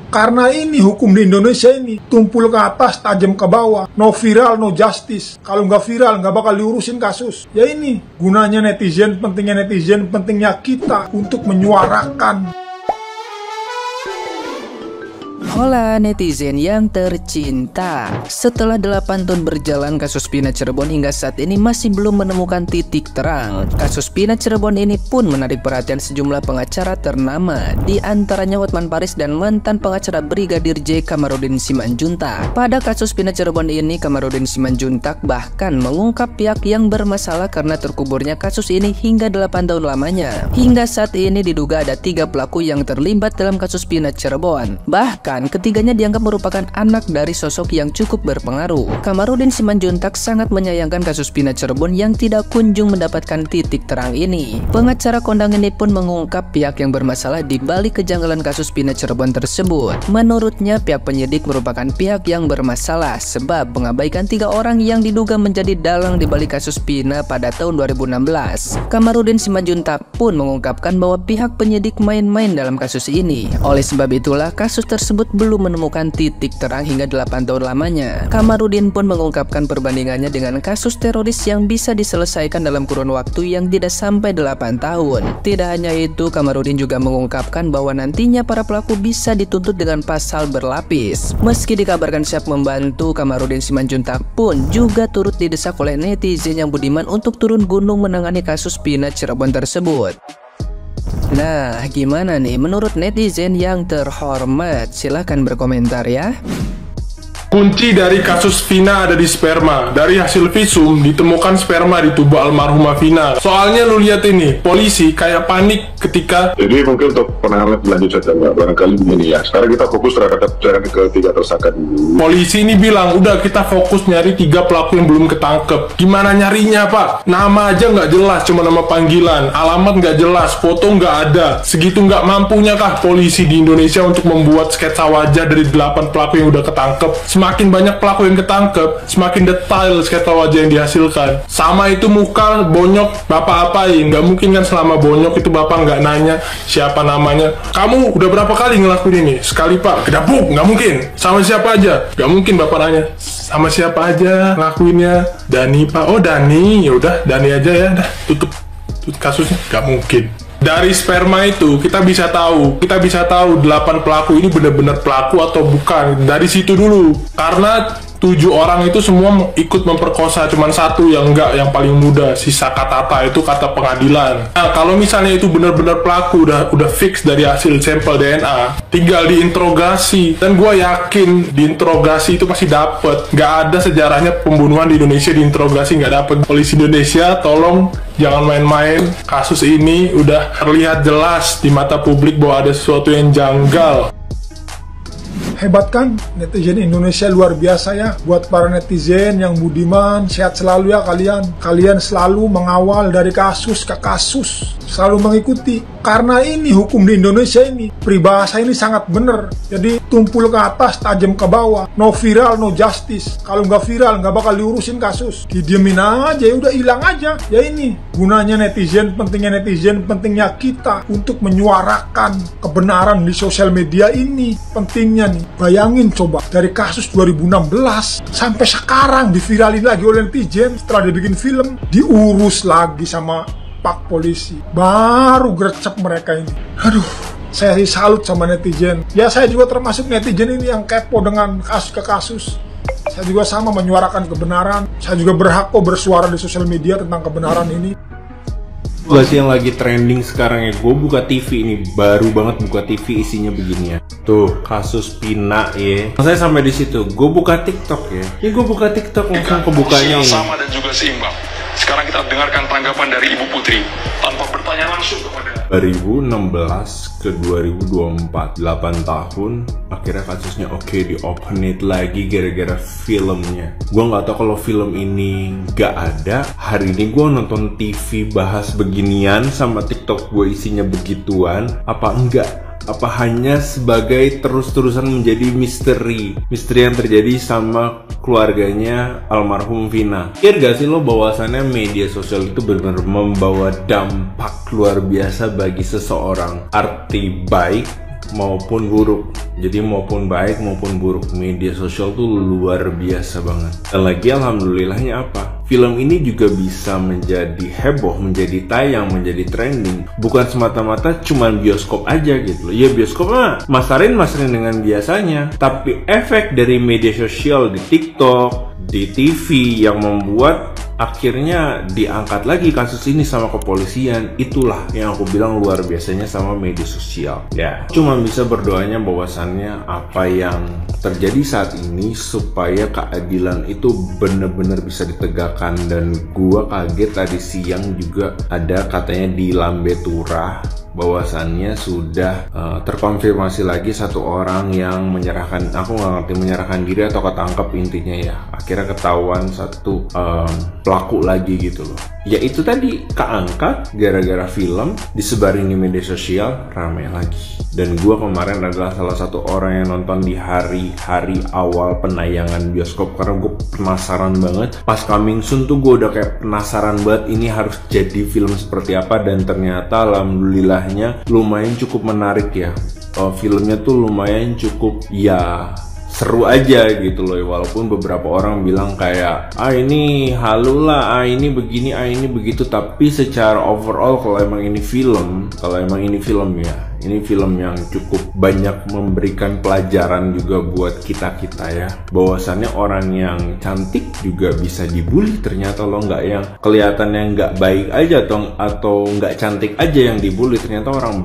Karena ini hukum di Indonesia ini tumpul ke atas, tajam ke bawah. No viral, no justice. Kalau nggak viral, nggak bakal diurusin kasus. Ya ini gunanya netizen, pentingnya kita untuk menyuarakan. Hola netizen yang tercinta. Setelah 8 tahun berjalan, kasus Pina Cirebon hingga saat ini masih belum menemukan titik terang. Kasus Pina Cirebon ini pun menarik perhatian sejumlah pengacara ternama, di antaranya Hotman Paris dan mantan pengacara Brigadir J Kamarudin Simanjuntak. Pada kasus Pina Cirebon ini, Kamarudin Simanjuntak bahkan mengungkap pihak yang bermasalah karena terkuburnya kasus ini hingga 8 tahun lamanya. Hingga saat ini diduga ada 3 pelaku yang terlibat dalam kasus Pina Cirebon. Bahkan ketiganya dianggap merupakan anak dari sosok yang cukup berpengaruh. Kamarudin Simanjuntak sangat menyayangkan kasus Pina Cirebon yang tidak kunjung mendapatkan titik terang ini. Pengacara kondang ini pun mengungkap pihak yang bermasalah di balik kejanggalan kasus Pina Cirebon tersebut. Menurutnya, pihak penyidik merupakan pihak yang bermasalah sebab mengabaikan 3 orang yang diduga menjadi dalang di balik kasus Pina pada tahun 2016. Kamarudin Simanjuntak pun mengungkapkan bahwa pihak penyidik main-main dalam kasus ini. Oleh sebab itulah, kasus tersebut belum menemukan titik terang hingga 8 tahun lamanya. Kamarudin pun mengungkapkan perbandingannya dengan kasus teroris yang bisa diselesaikan dalam kurun waktu yang tidak sampai 8 tahun. Tidak hanya itu, Kamarudin juga mengungkapkan bahwa nantinya para pelaku bisa dituntut dengan pasal berlapis. Meski dikabarkan siap membantu, Kamarudin Simanjuntak pun juga turut didesak oleh netizen yang budiman untuk turun gunung menangani kasus Pina Cirebon tersebut. Nah, gimana nih menurut netizen yang terhormat? Silahkan berkomentar ya. Kunci dari kasus Vina ada di sperma. Dari hasil visum ditemukan sperma di tubuh almarhumah Vina. Soalnya lu lihat ini, polisi kayak panik ketika. Jadi mungkin untuk penanganan lanjut saja Mbak, barangkali begini ya. Sekarang kita fokus terhadap ketiga tersangka dulu. Polisi ini bilang, udah kita fokus nyari 3 pelaku yang belum ketangkep. Gimana nyarinya Pak? Nama aja nggak jelas, cuma nama panggilan. Alamat nggak jelas, foto nggak ada. Segitu nggak mampunya kah polisi di Indonesia untuk membuat sketsa wajah dari 8 pelaku yang udah ketangkep? Semakin banyak pelaku yang ketangkep, semakin detail sketsa wajah yang dihasilkan. Sama itu muka bonyok, bapak apain? Nggak mungkin kan selama bonyok itu bapak nggak nanya siapa namanya. Kamu udah berapa kali ngelakuin ini? Sekali Pak, kedapuk, nggak mungkin. Sama siapa aja? Nggak mungkin bapak nanya. Sama siapa aja ngelakuinnya? Dani Pak, oh Dani, yaudah Dani aja ya, dah tutup kasusnya. Nggak mungkin. Dari sperma itu kita bisa tahu 8 pelaku ini benar-benar pelaku atau bukan. Dari situ dulu, karena 7 orang itu semua ikut memperkosa, cuman 1 yang enggak, yang paling muda, si Sakatata itu kata pengadilan. Nah, kalau misalnya itu benar-benar pelaku, udah fix dari hasil sampel DNA, tinggal diinterogasi, dan gue yakin diinterogasi itu pasti dapet. Nggak ada sejarahnya pembunuhan di Indonesia diinterogasi nggak dapet. Polisi Indonesia, tolong jangan main-main. Kasus ini udah terlihat jelas di mata publik bahwa ada sesuatu yang janggal. Hebat kan netizen Indonesia, luar biasa ya. Buat para netizen yang budiman, sehat selalu ya kalian. Kalian selalu mengawal dari kasus ke kasus, selalu mengikuti. Karena ini hukum di Indonesia ini, peribahasa ini sangat bener. Jadi tumpul ke atas, tajam ke bawah. No viral, no justice. Kalau nggak viral, nggak bakal diurusin kasus. Didiemin aja, ya udah hilang aja. Ya ini gunanya netizen, pentingnya kita untuk menyuarakan kebenaran di sosial media ini. Pentingnya nih. Bayangin coba, dari kasus 2016 sampai sekarang diviralin lagi oleh netizen. Setelah dibikin film, diurus lagi sama pak polisi. Baru gercep mereka ini. Aduh, saya sih salut sama netizen. Ya saya juga termasuk netizen ini yang kepo dengan kasus ke kasus. Saya juga sama menyuarakan kebenaran. Saya juga berhak kok bersuara di sosial media tentang kebenaran ini. Gak sih yang lagi trending sekarang ya, gue buka TV ini, baru banget buka TV isinya begini ya. Tuh, kasus Pina ya. Saya sampai di situ, gue buka TikTok ya. Gue buka TikTok langsung kebukanya yang sama dan juga seimbang. Sekarang kita dengarkan tanggapan dari Ibu Putri tanpa bertanya langsung kepada 2016 ke 2024, 8 tahun, akhirnya kasusnya oke, di open it lagi gara-gara filmnya. Gue nggak tahu kalau film ini nggak ada, hari ini gue nonton TV bahas beginian sama TikTok gue isinya begituan, apa enggak? Apa hanya sebagai terus-terusan menjadi misteri yang terjadi sama keluarganya almarhum Vina? Pikir gak sih lo bahwasannya media sosial itu benar-benar membawa dampak luar biasa bagi seseorang? Arti baik maupun buruk. Jadi maupun baik maupun buruk, media sosial tuh luar biasa banget. Dan lagi alhamdulillahnya apa? Film ini juga bisa menjadi heboh, menjadi tayang, menjadi trending. Bukan semata-mata cuman bioskop aja gitu loh. Ya bioskop mah masarin dengan biasanya. Tapi efek dari media sosial di TikTok, di TV yang membuat akhirnya diangkat lagi kasus ini sama kepolisian. Itulah yang aku bilang luar biasanya sama media sosial. Ya, cuma bisa berdoanya bahwasannya apa yang terjadi saat ini supaya keadilan itu benar-benar bisa ditegakkan. Dan gua kaget tadi siang juga ada katanya di Lambe Turah bahwasannya sudah terkonfirmasi lagi satu orang yang menyerahkan, aku nggak ngerti menyerahkan diri atau ketangkep intinya ya. Akhirnya ketahuan satu pelaku lagi gitu loh. Ya itu tadi keangkat gara-gara film disebarin di media sosial, rame lagi. Dan gua kemarin adalah salah satu orang yang nonton di hari-hari awal penayangan bioskop karena gue penasaran banget. Pas coming soon tuh gue udah kayak penasaran banget ini harus jadi film seperti apa, dan ternyata alhamdulillahnya lumayan cukup menarik ya. Filmnya tuh lumayan cukup ya seru aja gitu loh, walaupun beberapa orang bilang kayak ini halu lah, ini begini, ini begitu. Tapi secara overall kalau emang ini film ya, ini film yang cukup banyak memberikan pelajaran juga buat kita-kita ya, bahwasannya orang yang cantik juga bisa dibully ternyata loh, nggak yang kelihatannya nggak baik aja atau nggak cantik aja yang dibully, ternyata orang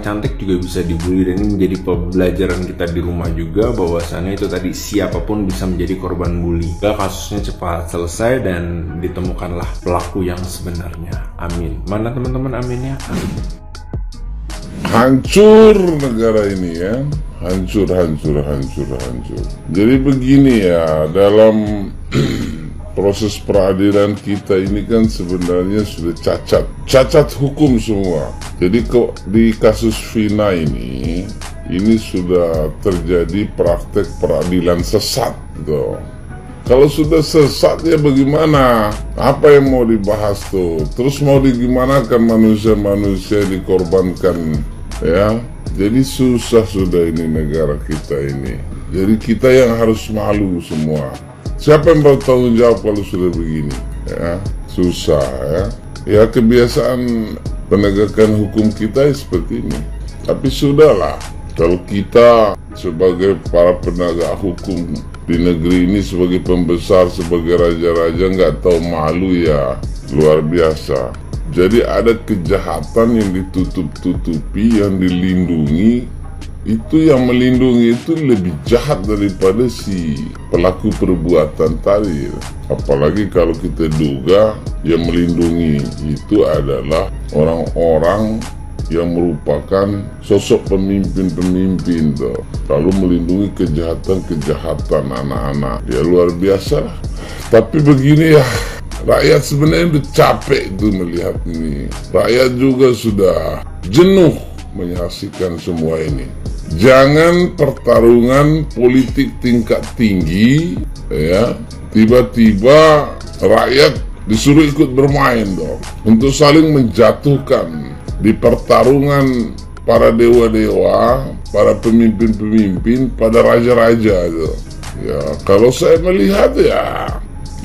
cantik juga bisa dibully. Dan ini menjadi pembelajaran kita di rumah juga, bahwasannya itu tadi siapapun bisa menjadi korban bully. Kasusnya cepat selesai dan ditemukanlah pelaku yang sebenarnya. Amin. Mana teman-teman aminnya? Amin. Hancur negara ini ya, hancur. Jadi begini ya, dalam proses peradilan kita ini kan sebenarnya sudah cacat hukum semua. Jadi di kasus Vina ini sudah terjadi praktek peradilan sesat gitu. Kalau sudah sesat ya bagaimana? Apa yang mau dibahas tuh? Terus mau digimanakan manusia-manusia dikorbankan ya? Jadi susah sudah ini negara kita ini. Jadi kita yang harus malu semua. Siapa yang bertanggung jawab kalau sudah begini? Ya, susah ya. Ya kebiasaan penegakan hukum kita seperti ini. Tapi sudahlah, kalau kita sebagai para penegak hukum di negeri ini, sebagai pembesar, sebagai raja-raja nggak tahu malu ya, luar biasa. Jadi ada kejahatan yang ditutup-tutupi, yang dilindungi. Itu yang melindungi itu lebih jahat daripada si pelaku perbuatan tadi. Apalagi kalau kita duga yang melindungi itu adalah orang-orang yang merupakan sosok pemimpin-pemimpin tuh, lalu melindungi kejahatan-kejahatan anak-anak. Ya luar biasa lah. Tapi begini ya, rakyat sebenarnya udah capek tuh melihat ini. Rakyat juga sudah jenuh menyaksikan semua ini. Jangan pertarungan politik tingkat tinggi ya, tiba-tiba rakyat disuruh ikut bermain dong, untuk saling menjatuhkan di pertarungan para dewa-dewa, para pemimpin-pemimpin, pada raja-raja itu. Ya, kalau saya melihat ya,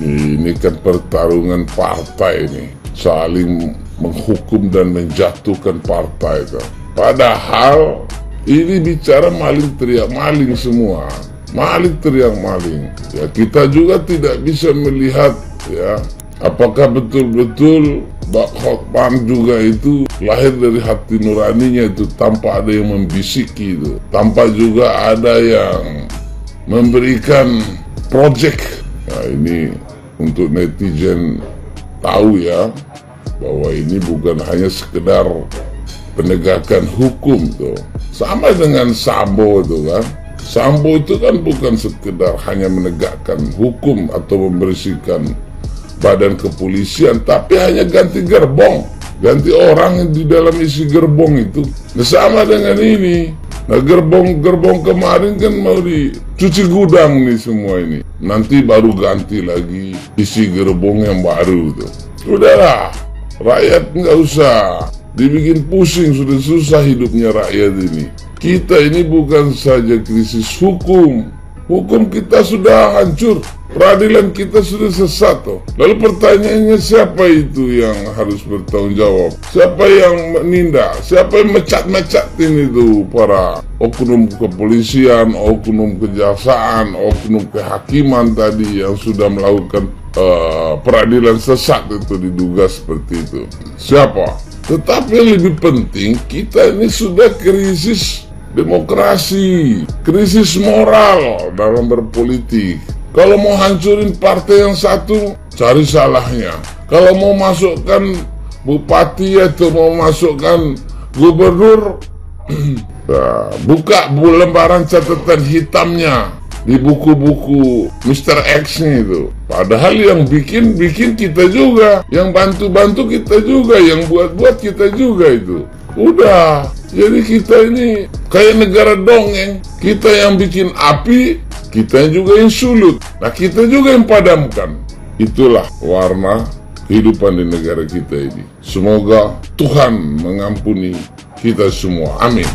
ini kan pertarungan partai ini, saling menghukum dan menjatuhkan partai itu. Padahal ini bicara maling teriak maling semua, maling teriak maling. Ya kita juga tidak bisa melihat ya, apakah betul-betul Mbak Hotman juga itu lahir dari hati nuraninya itu, tanpa ada yang membisiki itu, tanpa juga ada yang memberikan project. Nah ini untuk netizen tahu ya, bahwa ini bukan hanya sekedar penegakan hukum tuh. Sama dengan Sambo itu kan. Sambo itu kan bukan sekedar hanya menegakkan hukum atau membersihkan badan kepolisian, tapi hanya ganti gerbong, ganti orang yang di dalam isi gerbong itu. Nah, sama dengan ini. Nah, gerbong kemarin kan mau dicuci gudang nih semua ini. Nanti baru ganti lagi isi gerbong yang baru tuh. Udahlah, rakyat nggak usah dibikin pusing, sudah susah hidupnya rakyat ini. Kita ini bukan saja krisis hukum kita sudah hancur, peradilan kita sudah sesat toh. Lalu pertanyaannya, siapa itu yang harus bertanggung jawab? Siapa yang menindak? Siapa yang mecat-mecatin itu para oknum kepolisian, oknum kejaksaan, oknum kehakiman tadi yang sudah melakukan peradilan sesat itu, diduga seperti itu? Siapa? Tetapi yang lebih penting, kita ini sudah krisis demokrasi, krisis moral dalam berpolitik. Kalau mau hancurin partai yang satu, cari salahnya. Kalau mau masukkan bupati atau mau masukkan gubernur, buka lembaran catatan hitamnya di buku-buku Mr. X-nya itu. Padahal yang bikin kita juga, yang bantu kita juga, yang buat kita juga itu. Udah, jadi kita ini kayak negara dongeng. Kita yang bikin api, kita juga yang sulut. Nah, kita juga yang padamkan. Itulah warna kehidupan di negara kita ini. Semoga Tuhan mengampuni kita semua. Amin.